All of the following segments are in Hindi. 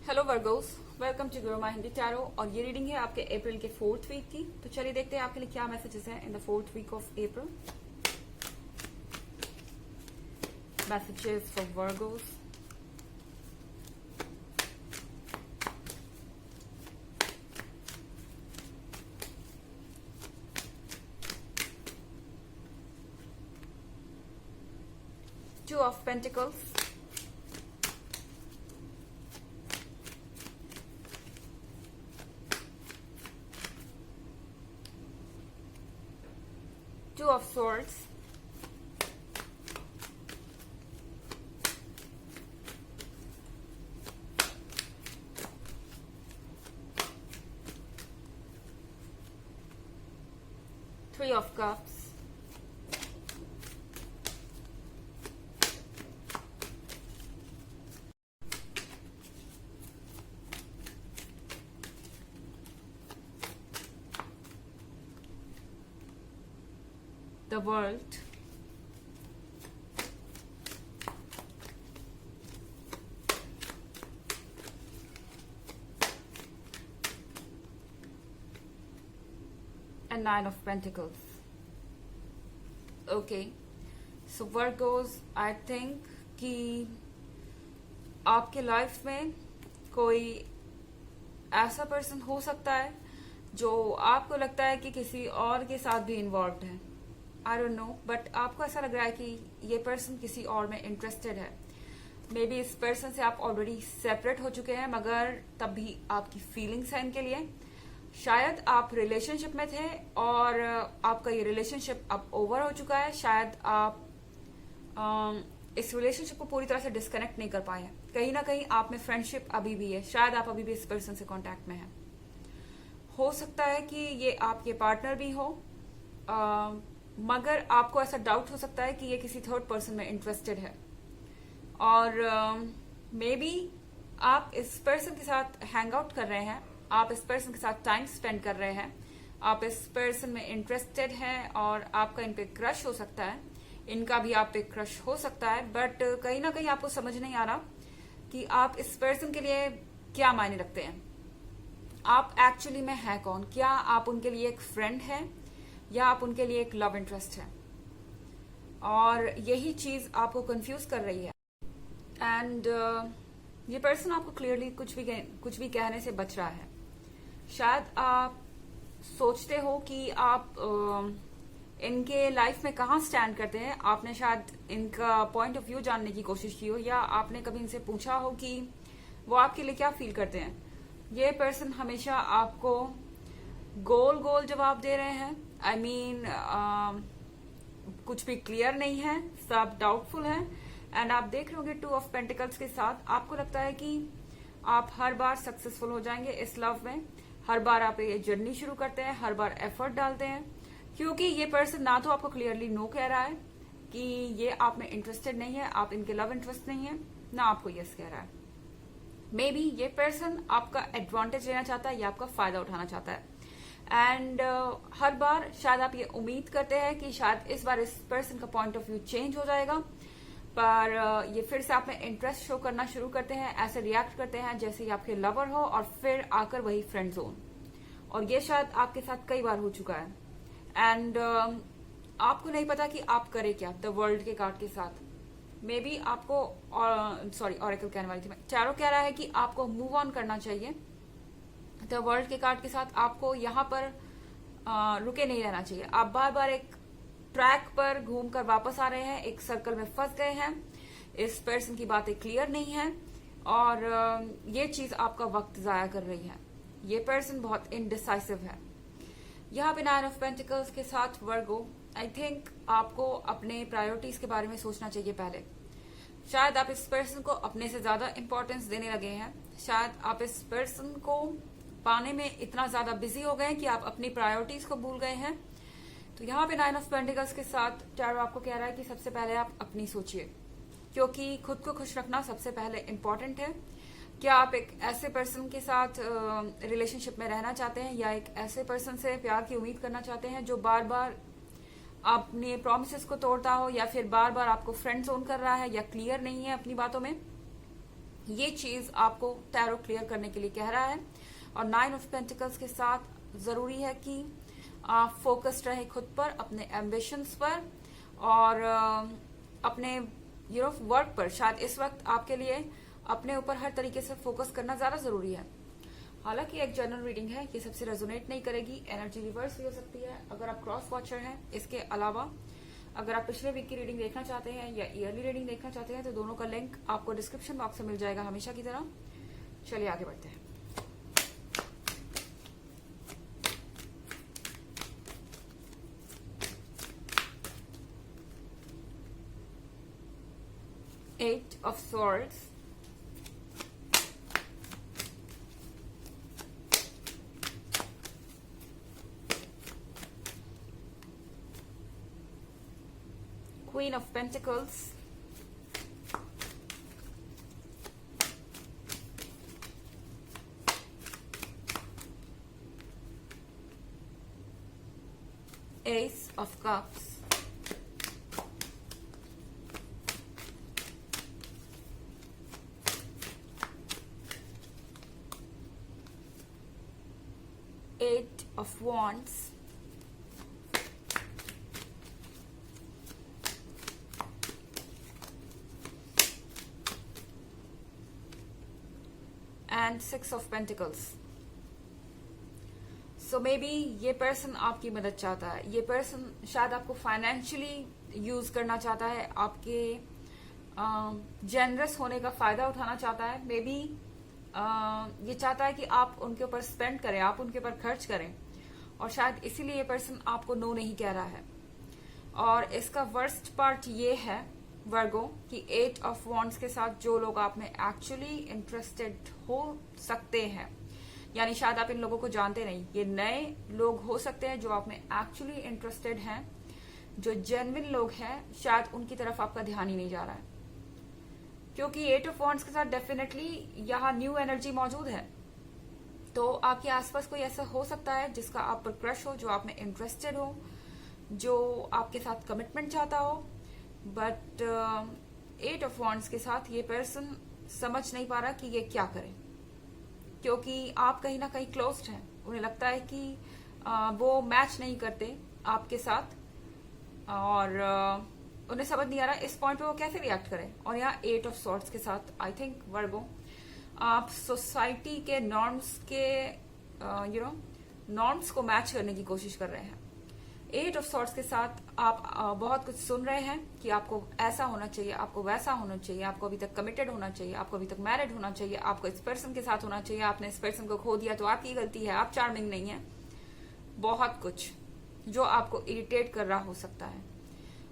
Hello Virgo's, welcome to Guru my Hindi tarot. और ये रीडिंग है आपके अप्रैल के 4th वीक की। तो चलिए देखते हैं आपके लिए क्या मैसेजेस हैं in the 4th week of April. Messages for Virgos. Two of Pentacles, Two of Swords, Three of Cups, the World, and Nine of Pentacles. Okay, so Virgos, I think कि आपके लाइफ में कोई ऐसा पर्सन हो सकता है जो आपको लगता है कि किसी और के साथ भी इन्वॉल्व है। आई डोंट नो, बट आपको ऐसा लग रहा है कि ये पर्सन किसी और में इंटरेस्टेड है। मे बी इस पर्सन से आप ऑलरेडी सेपरेट हो चुके हैं, मगर तब भी आपकी फीलिंग्स हैं इनके लिए। शायद आप रिलेशनशिप में थे और आपका ये रिलेशनशिप अब ओवर हो चुका है। शायद आप इस रिलेशनशिप को पूरी तरह से डिस्कनेक्ट नहीं कर पाए हैं। कहीं ना कहीं आप में फ्रेंडशिप अभी भी है। शायद आप अभी भी इस पर्सन से कांटेक्ट में हैं। हो सकता है कि ये आपके पार्टनर भी हो, मगर आपको ऐसा डाउट हो सकता है कि ये किसी थर्ड पर्सन में इंटरेस्टेड है। और मे बी आप इस पर्सन के साथ हैंग आउट कर रहे हैं, आप इस पर्सन के साथ टाइम स्पेंड कर रहे हैं, आप इस पर्सन में इंटरेस्टेड हैं और आपका इन पे क्रश हो सकता है, इनका भी आप पे क्रश हो सकता है। बट कहीं ना कहीं आपको समझ नहीं आ रहा कि आप इस पर्सन के लिए क्या मायने रखते हैं। आप एक्चुअली में है कौन? क्या आप उनके लिए एक फ्रेंड है या आप उनके लिए एक लव इंटरेस्ट है? और यही चीज आपको कंफ्यूज कर रही है। एंड ये पर्सन आपको क्लियरली कुछ भी कहने से बच रहा है। शायद आप सोचते हो कि आप इनके लाइफ में कहाँ स्टैंड करते हैं। आपने शायद इनका पॉइंट ऑफ व्यू जानने की कोशिश की हो, या आपने कभी इनसे पूछा हो कि वो आपके लिए क्या फील करते हैं। ये पर्सन हमेशा आपको गोल गोल जवाब दे रहे हैं। आई मीन कुछ भी क्लियर नहीं है, सब डाउटफुल है। एंड आप देख रहे होंगे 2 ऑफ पेंटिकल्स के साथ आपको लगता है कि आप हर बार सक्सेसफुल हो जाएंगे इस लव में। हर बार आप ये जर्नी शुरू करते हैं, हर बार एफर्ट डालते हैं, क्योंकि ये पर्सन ना तो आपको क्लियरली नो कह रहा है कि ये आप में इंटरेस्टेड नहीं है, आप इनके लव इंटरेस्ट नहीं है, ना आपको यस कह रहा है। मे बी ये पर्सन आपका एडवांटेज लेना चाहता है या आपका फायदा उठाना चाहता है। एंड हर बार शायद आप ये उम्मीद करते हैं कि शायद इस बार इस पर्सन का पॉइंट ऑफ व्यू चेंज हो जाएगा, पर ये फिर से आप में इंटरेस्ट शो करना शुरू करते हैं, ऐसे रिएक्ट करते हैं जैसे ये आपके लवर हो, और फिर आकर वही फ्रेंड जोन। और ये शायद आपके साथ कई बार हो चुका है। एंड आपको नहीं पता कि आप करें क्या द वर्ल्ड के कार्ड के साथ। मे बी आपको सॉरी ऑरेकल कहने वाली थी मैं, टैरो कह रहा है कि आपको मूव ऑन करना चाहिए। द वर्ल्ड के कार्ड के साथ आपको यहाँ पर रुके नहीं रहना चाहिए। आप बार बार एक ट्रैक पर घूमकर वापस आ रहे हैं, एक सर्कल में फंस गए हैं, इस पर्सन की बातें क्लियर नहीं है और ये चीज आपका वक्त जाया कर रही है। ये पर्सन बहुत इनडिसाइसिव है। यहाँ पे 9 ऑफ पेंटिकल्स के साथ वर्गो, आई थिंक आपको अपने प्रायोरिटीज के बारे में सोचना चाहिए पहले। शायद आप इस पर्सन को अपने से ज्यादा इंपॉर्टेंस देने लगे हैं। शायद आप इस पर्सन को पाने में इतना ज्यादा बिजी हो गए हैं कि आप अपनी प्रायोरिटीज को भूल गए हैं। तो यहाँ पे 9 ऑफ पेंटिकल्स के साथ टैरो आपको कह रहा है कि सबसे पहले आप अपनी सोचिए, क्योंकि खुद को खुश रखना सबसे पहले इम्पोर्टेंट है। क्या आप एक ऐसे पर्सन के साथ रिलेशनशिप में रहना चाहते हैं, या एक ऐसे पर्सन से प्यार की उम्मीद करना चाहते हैं जो बार बार अपने प्रोमिसेस को तोड़ता हो, या फिर बार बार आपको फ्रेंड जोन कर रहा है या क्लियर नहीं है अपनी बातों में। ये चीज आपको टैरो क्लियर करने के लिए कह रहा है। और 9 ऑफ पेंटिकल्स के साथ जरूरी है कि आप फोकस्ड रहे खुद पर, अपने एम्बिशंस पर और अपने वर्क पर। शायद इस वक्त आपके लिए अपने ऊपर हर तरीके से फोकस करना ज्यादा जरूरी है। हालांकि एक जनरल रीडिंग है, ये सबसे रेजोनेट नहीं करेगी, एनर्जी रिवर्स भी हो सकती है अगर आप क्रॉस वॉचर हैं। इसके अलावा अगर आप पिछले वीक की रीडिंग देखना चाहते हैं या ईयरली रीडिंग देखना चाहते हैं तो दोनों का लिंक आपको डिस्क्रिप्शन बॉक्स में मिल जाएगा हमेशा की तरह। चलिए आगे बढ़ते हैं। Eight of Swords, Queen of Pentacles, Ace of Cups, Eight of Wands, and Six of Pentacles. So may be ये पर्सन आपकी मदद चाहता है। ये पर्सन शायद आपको फाइनेंशियली यूज करना चाहता है, आपके जेनरस होने का फायदा उठाना चाहता है। मे बी ये चाहता है कि आप उनके ऊपर स्पेंड करें, आप उनके ऊपर खर्च करें, और शायद इसीलिए ये पर्सन आपको नो नहीं कह रहा है। और इसका वर्स्ट पार्ट ये है वर्गो कि 8 ऑफ वॉन्ड्स के साथ जो लोग आप में एक्चुअली इंटरेस्टेड हो सकते हैं, यानी शायद आप इन लोगों को जानते नहीं, ये नए लोग हो सकते हैं जो आप में एक्चुअली इंटरेस्टेड हैं, जो जेन्युइन लोग हैं, शायद उनकी तरफ आपका ध्यान ही नहीं जा रहा है। क्योंकि 8 ऑफ वॉन्ड्स के साथ डेफिनेटली यहाँ न्यू एनर्जी मौजूद है। तो आपके आसपास कोई ऐसा हो सकता है जिसका आप पर क्रश हो, जो आप में इंटरेस्टेड हो, जो आपके साथ कमिटमेंट चाहता हो। बट 8 ऑफ वॉन्ड्स के साथ ये पर्सन समझ नहीं पा रहा कि ये क्या करे, क्योंकि आप कहीं ना कहीं क्लोज्ड हैं। उन्हें लगता है कि वो मैच नहीं करते आपके साथ, और उन्हें समझ नहीं आ रहा इस पॉइंट पे वो कैसे रिएक्ट करें। और यहाँ 8 ऑफ सॉर्ड्स के साथ आई थिंक वर्गो आप सोसाइटी के नॉर्म्स के नॉर्म्स को मैच करने की कोशिश कर रहे हैं। 8 ऑफ सॉर्ड्स के साथ आप बहुत कुछ सुन रहे हैं कि आपको ऐसा होना चाहिए, आपको वैसा होना चाहिए, आपको अभी तक कमिटेड होना चाहिए, आपको अभी तक मैरिड होना चाहिए, आपको इस पर्सन के साथ होना चाहिए, आपने इस पर्सन को खो दिया तो आपकी गलती है, आप चार्मिंग नहीं है। बहुत कुछ जो आपको इरिटेट कर रहा हो सकता है,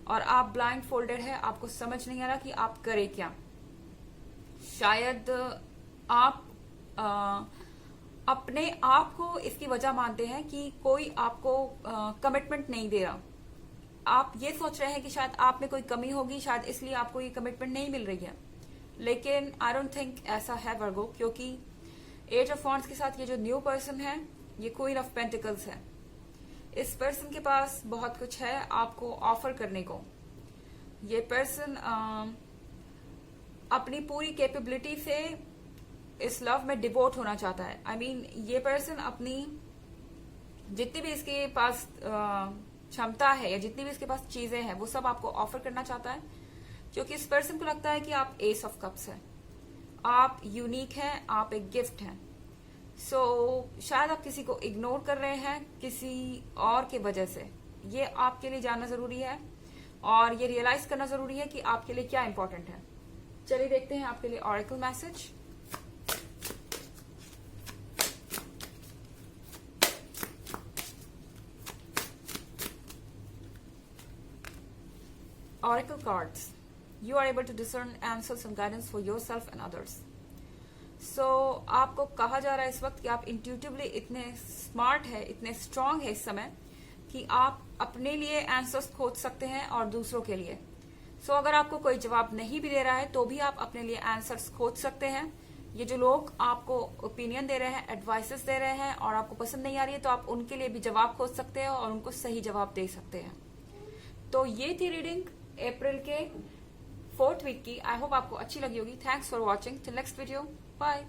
और आप ब्लाइंड फोल्डेड है, आपको समझ नहीं आ रहा कि आप करें क्या। शायद आप अपने आप को इसकी वजह मानते हैं कि कोई आपको कमिटमेंट नहीं दे रहा। आप ये सोच रहे हैं कि शायद आप में कोई कमी होगी, शायद इसलिए आपको ये कमिटमेंट नहीं मिल रही है। लेकिन आई डोंट थिंक ऐसा है वर्गो, क्योंकि 8 ऑफ वॉन्ड्स के साथ ये जो न्यू पर्सन है, ये क्वीन ऑफ पेंटिकल्स है। इस पर्सन के पास बहुत कुछ है आपको ऑफर करने को। ये पर्सन अपनी पूरी कैपेबिलिटी से इस लव में डिवोट होना चाहता है। आई मीन ये पर्सन अपनी जितनी भी इसके पास क्षमता है या जितनी भी इसके पास चीजें हैं वो सब आपको ऑफर करना चाहता है, क्योंकि इस पर्सन को लगता है कि आप एस ऑफ कप्स हैं, आप यूनिक हैं, आप एक गिफ्ट हैं। सो शायद आप किसी को इग्नोर कर रहे हैं किसी और के वजह से। ये आपके लिए जानना जरूरी है और ये रियलाइज करना जरूरी है कि आपके लिए क्या इंपॉर्टेंट है। चलिए देखते हैं आपके लिए oracle message. Oracle cards. You are able to discern answers and guidance for yourself and others. So आपको कहा जा रहा है इस वक्त कि आप इंट्यूटिवली इतने स्मार्ट है, इतने स्ट्रांग है इस समय कि आप अपने लिए आंसर्स खोज सकते हैं और दूसरों के लिए। So अगर आपको कोई जवाब नहीं भी दे रहा है तो भी आप अपने लिए आंसर्स खोज सकते हैं। ये जो लोग आपको ओपिनियन दे रहे हैं, एडवाइसेस दे रहे हैं और आपको पसंद नहीं आ रही है, तो आप उनके लिए भी जवाब खोज सकते हैं और उनको सही जवाब दे सकते हैं। तो ये थी रीडिंग अप्रैल के 4th वीक की। आई होप आपको अच्छी लगी होगी। Thanks for watching. Till next video, bye.